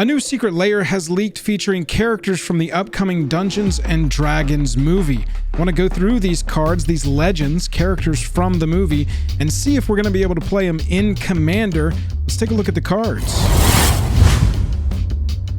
A new Secret Lair has leaked featuring characters from the upcoming Dungeons and Dragons movie. I want to go through these cards, these legends, characters from the movie, and see if we're going to be able to play them in Commander. Let's take a look at the cards.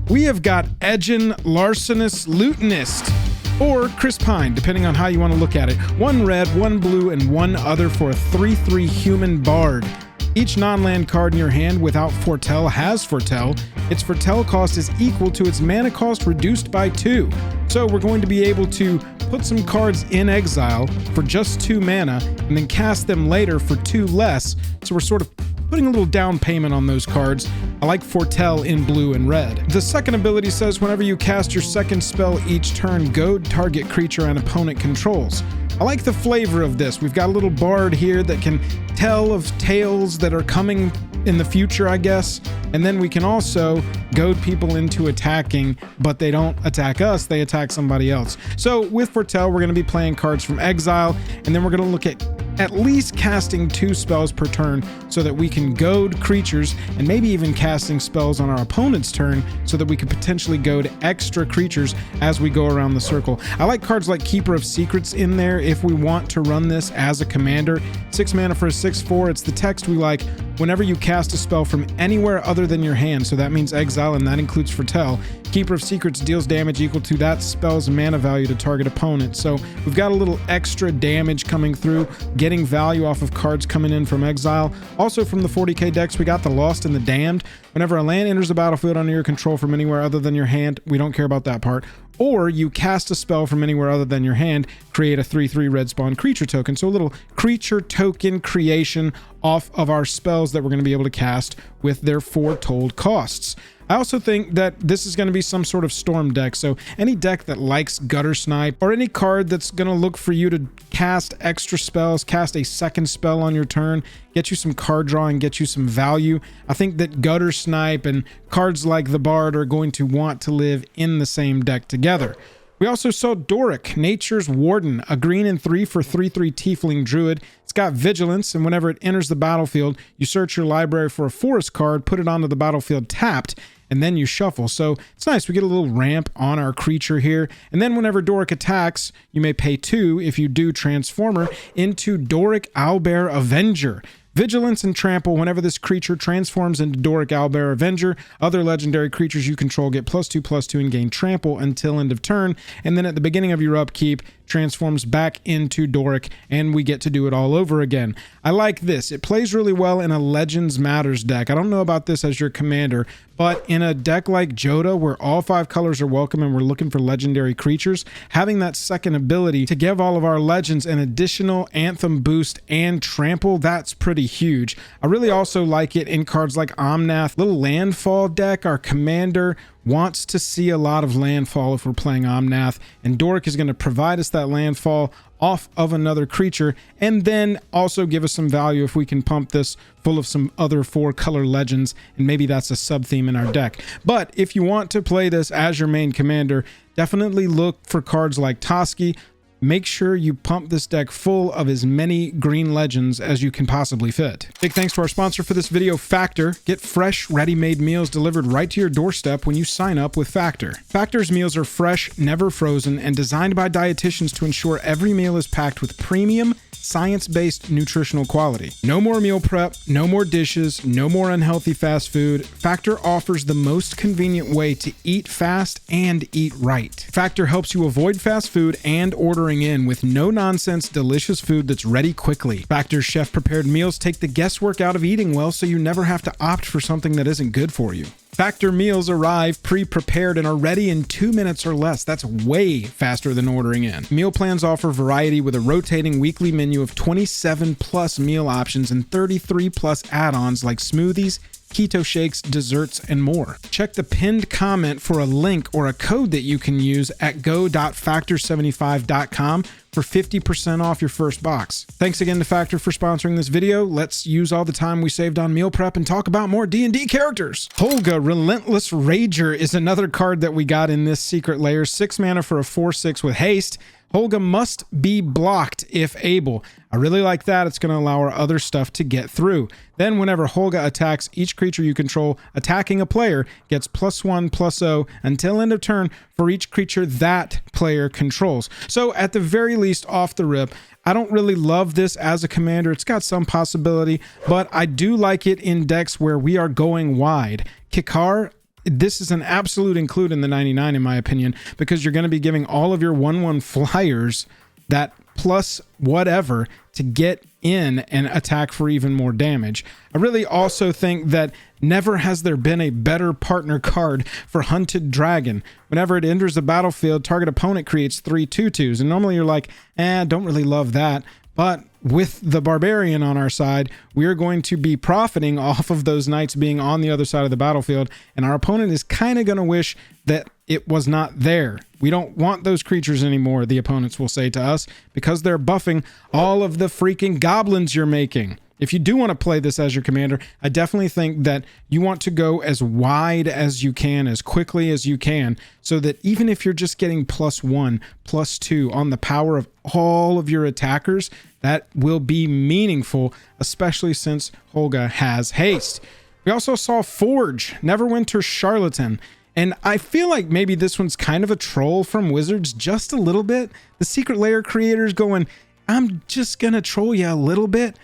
We have got Edgin, Larcenous, Lutenist, or Chris Pine, depending on how you want to look at it. One red, one blue, and one other for a 3/3 human bard. Each non-land card in your hand without foretell has foretell. Its foretell cost is equal to its mana cost reduced by 2. So we're going to be able to put some cards in exile for just 2 mana and then cast them later for 2 less. So we're sort of putting a little down payment on those cards. I like foretell in blue and red. The second ability says whenever you cast your second spell each turn, goad target creature an opponent controls. I like the flavor of this. We've got a little bard here that can tell of tales that are coming in the future, I guess. And then we can also goad people into attacking, but they don't attack us, they attack somebody else. So with foretell, we're going to be playing cards from exile, and then we're going to look at least casting 2 spells per turn so that we can goad creatures, and maybe even casting spells on our opponent's turn so that we could potentially goad extra creatures as we go around the circle. I like cards like Keeper of Secrets in there if we want to run this as a commander. 6 mana for a 6/4. It's the text we like. Whenever you cast a spell from anywhere other than your hand, so that means exile, and that includes foretell, Keeper of Secrets deals damage equal to that spell's mana value to target opponent. So we've got a little extra damage coming through, getting value off of cards coming in from exile. Also from the 40k decks, we got the Lost and the Damned. Whenever a land enters the battlefield under your control from anywhere other than your hand, we don't care about that part. Or you cast a spell from anywhere other than your hand, create a 3/3 red spawn creature token. So a little creature token creation off of our spells that we're going to be able to cast with their foretold costs. I also think that this is going to be some sort of storm deck, so any deck that likes Gutter Snipe, or any card that's going to look for you to cast extra spells, cast a second spell on your turn, get you some card drawing, get you some value. I think that Gutter Snipe and cards like the Bard are going to want to live in the same deck together. We also saw Doric, Nature's Warden, a green and 3 for 3/3 Tiefling Druid. It's got Vigilance, and whenever it enters the battlefield, you search your library for a forest card, put it onto the battlefield tapped, and then you shuffle. So it's nice. We get a little ramp on our creature here. And then whenever Doric attacks, you may pay 2 if you do Transformer into Doric Owlbear Avenger. Vigilance and Trample. Whenever this creature transforms into Doric Owlbear Avenger, other legendary creatures you control get +2/+2 and gain Trample until end of turn. And then at the beginning of your upkeep, transforms back into Doric, and we get to do it all over again. I like this. It plays really well in a Legends Matters deck. I don't know about this as your commander, but in a deck like Joda, where all 5 colors are welcome and we're looking for legendary creatures, having that second ability to give all of our legends an additional Anthem boost and Trample, that's pretty huge. I really also like it in cards like Omnath, little landfall deck. Our commander wants to see a lot of landfall if we're playing Omnath, and Doric is going to provide us that landfall off of another creature, and then also give us some value if we can pump this full of some other 4-color legends, and maybe that's a sub-theme in our deck. But if you want to play this as your main commander, definitely look for cards like Toski. Make sure you pump this deck full of as many green legends as you can possibly fit. Big thanks to our sponsor for this video, Factor. Get fresh, ready-made meals delivered right to your doorstep when you sign up with Factor. Factor's meals are fresh, never frozen, and designed by dietitians to ensure every meal is packed with premium, science-based nutritional quality. No more meal prep, no more dishes, no more unhealthy fast food. Factor offers the most convenient way to eat fast and eat right. Factor helps you avoid fast food and ordering in with no-nonsense, delicious food that's ready quickly. Factor's chef-prepared meals take the guesswork out of eating well, so you never have to opt for something that isn't good for you. Factor meals arrive pre-prepared and are ready in 2 minutes or less. That's way faster than ordering in. Meal plans offer variety with a rotating weekly menu of 27+ meal options and 33+ add-ons like smoothies, keto shakes, desserts, and more. Check the pinned comment for a link or a code that you can use at go.factor75.com for 50% off your first box. Thanks again to Factor for sponsoring this video. Let's use all the time we saved on meal prep and talk about more D&D characters. Holga, Relentless Rager, is another card that we got in this Secret Lair. 6 mana for a 4/6 with haste. Holga must be blocked if able. I really like that. It's going to allow our other stuff to get through. Then whenever Holga attacks, each creature you control attacking a player gets +1/+0 until end of turn for each creature that player controls. So at the very least, off the rip, I don't really love this as a commander. It's got some possibility, but I do like it in decks where we are going wide. Kikar, this is an absolute include in the 99 in my opinion, because you're going to be giving all of your 1/1 flyers that plus whatever to get in and attack for even more damage. I really also think that never has there been a better partner card for Hunted Dragon. Whenever it enters the battlefield, target opponent creates 3 2/2s, and normally you're like, don't really love that. But with the Barbarian on our side, we're going to be profiting off of those knights being on the other side of the battlefield, and our opponent is kind of going to wish that it was not there. We don't want those creatures anymore, the opponents will say to us, because they're buffing all of the freaking goblins you're making. If you do want to play this as your commander, I definitely think that you want to go as wide as you can, as quickly as you can, so that even if you're just getting +1, +2 on the power of all of your attackers, that will be meaningful, especially since Holga has haste. We also saw Forge, Neverwinter Charlatan, and I feel like maybe this one's kind of a troll from Wizards, just a little bit. The Secret Lair creators going, I'm just going to troll you a little bit.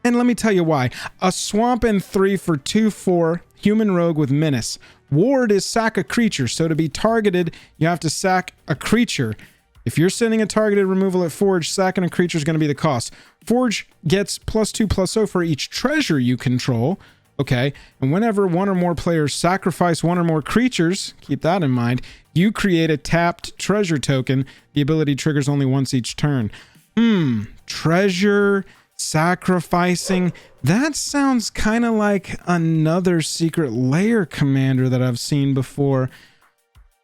And let me tell you why. A swamp and 3 for 2/4 human rogue with menace. Ward is sack a creature, so to be targeted, you have to sack a creature. If you're sending a targeted removal at Forge, sacking a creature is going to be the cost. Forge gets +2/+0 for each treasure you control. Okay, and whenever one or more players sacrifice one or more creatures, keep that in mind, you create a tapped treasure token. The ability triggers only once each turn. Treasure sacrificing, that sounds kind of like another Secret Lair commander that I've seen before.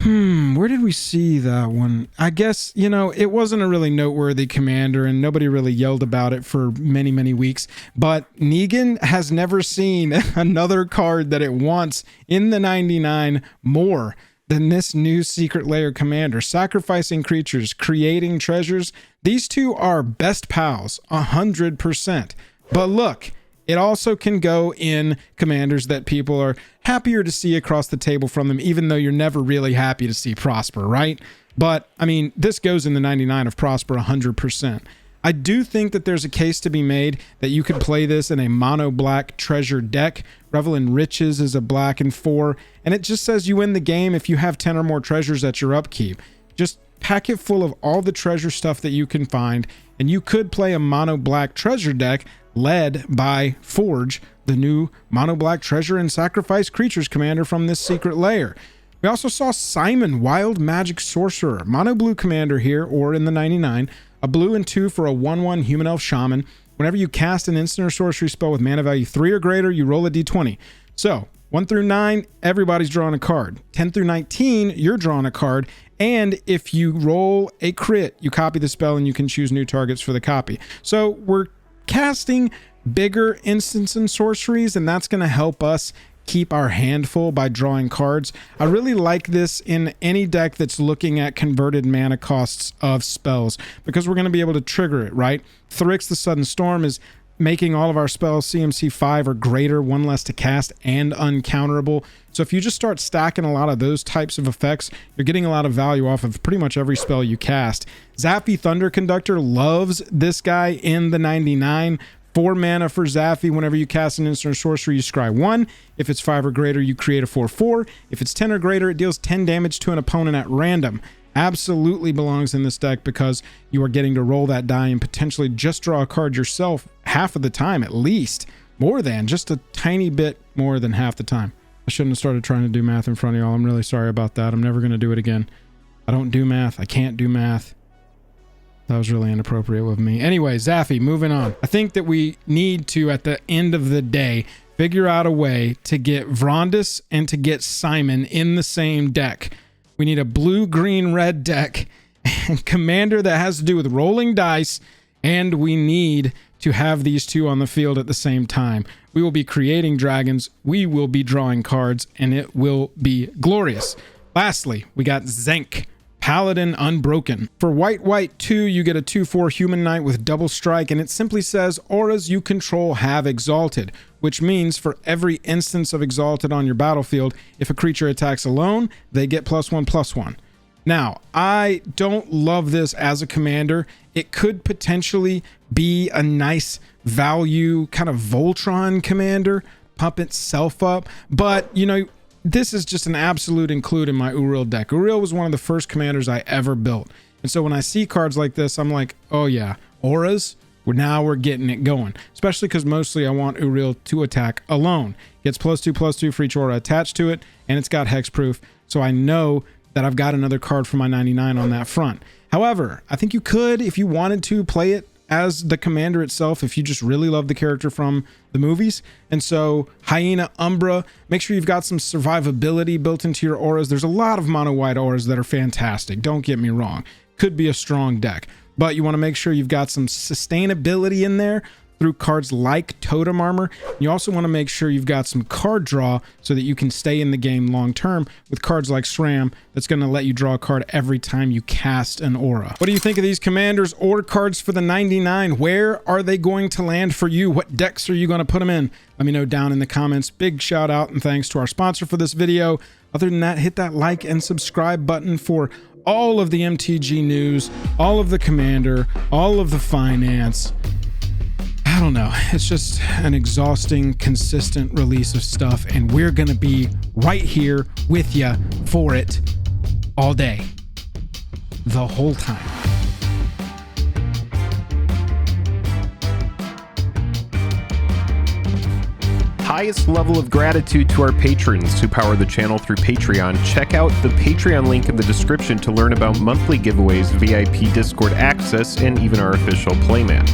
Where did we see that one? I guess, it wasn't a really noteworthy commander and nobody really yelled about it for many, many weeks, but Negan has never seen another card that it wants in the 99 more than this new Secret Lair commander. Sacrificing creatures, creating treasures. These two are best pals, 100%. But look, it also can go in commanders that people are happier to see across the table from them, even though you're never really happy to see Prosper, right? But, I mean, this goes in the 99 of Prosper 100%. I do think that there's a case to be made that you could play this in a mono black treasure deck. Revel in Riches is a black and 4, and it just says you win the game if you have 10 or more treasures at your upkeep. Just pack it full of all the treasure stuff that you can find, and you could play a mono black treasure deck led by Forge, the new mono black treasure and sacrifice creatures commander from this Secret Lair. We also saw Simon, Wild Magic Sorcerer, mono blue commander here, or in the 99, a blue and 2 for a 1/1 human elf shaman. Whenever you cast an instant or sorcery spell with mana value 3 or greater, you roll a d20. So 1 through 9, everybody's drawing a card. 10 through 19, you're drawing a card. And if you roll a crit, you copy the spell and you can choose new targets for the copy. So we're casting bigger instants and sorceries, and that's going to help us keep our hand full by drawing cards. I really like this in any deck that's looking at converted mana costs of spells, because we're going to be able to trigger it, right? Thrix the Sudden Storm is making all of our spells CMC 5 or greater, 1 less to cast, and uncounterable. So if you just start stacking a lot of those types of effects, you're getting a lot of value off of pretty much every spell you cast. Zaffy Thunder Conductor loves this guy in the 99. 4 mana for Zaffy. Whenever you cast an instant or sorcery, you scry 1. If it's 5 or greater, you create a 4/4. If it's 10 or greater, it deals 10 damage to an opponent at random. Absolutely belongs in this deck because you are getting to roll that die and potentially just draw a card yourself half of the time, at least. More than, just a tiny bit more than half the time. I shouldn't have started trying to do math in front of y'all. I'm really sorry about that. I'm never going to do it again. I don't do math. I can't do math. That was really inappropriate with me. Anyway, Zaffy, moving on. I think that we need to, at the end of the day, figure out a way to get Vrondis and to get Simon in the same deck. We need a blue, green, red deck and commander that has to do with rolling dice, and we need to have these two on the field at the same time. We will be creating dragons, we will be drawing cards, and it will be glorious. Lastly, we got Xenk. Paladin Unbroken. For white 2, you get a 2/4 human knight with double strike, and it simply says auras you control have exalted, which means for every instance of exalted on your battlefield, if a creature attacks alone, they get +1/+1. Now, I don't love this as a commander. It could potentially be a nice value kind of Voltron commander, pump itself up, but you know, this is just an absolute include in my Uriel deck. Uriel was one of the first commanders I ever built. And so when I see cards like this, I'm like, oh yeah, auras, now we're getting it going. Especially because mostly I want Uriel to attack alone. Gets +2/+2 for each aura attached to it, and it's got hexproof. So I know that I've got another card for my 99 on that front. However, I think you could, if you wanted to, play it as the commander itself if you just really love the character from the movies. And so Hyena Umbra, make sure you've got some survivability built into your auras. There's a lot of mono white auras that are fantastic, don't get me wrong. Could be a strong deck, but you want to make sure you've got some sustainability in there through cards like Totem Armor. You also want to make sure you've got some card draw so that you can stay in the game long term with cards like SRAM that's going to let you draw a card every time you cast an aura. What do you think of these commanders or cards for the 99? Where are they going to land for you? What decks are you going to put them in? Let me know down in the comments. Big shout out and thanks to our sponsor for this video. Other than that, hit that like and subscribe button for all of the MTG news, all of the commander, all of the finance. I don't know. It's just an exhausting, consistent release of stuff, and we're going to be right here with you for it all day, the whole time. Highest level of gratitude to our patrons who power the channel through Patreon. Check out the Patreon link in the description to learn about monthly giveaways, VIP Discord access, and even our official playmat.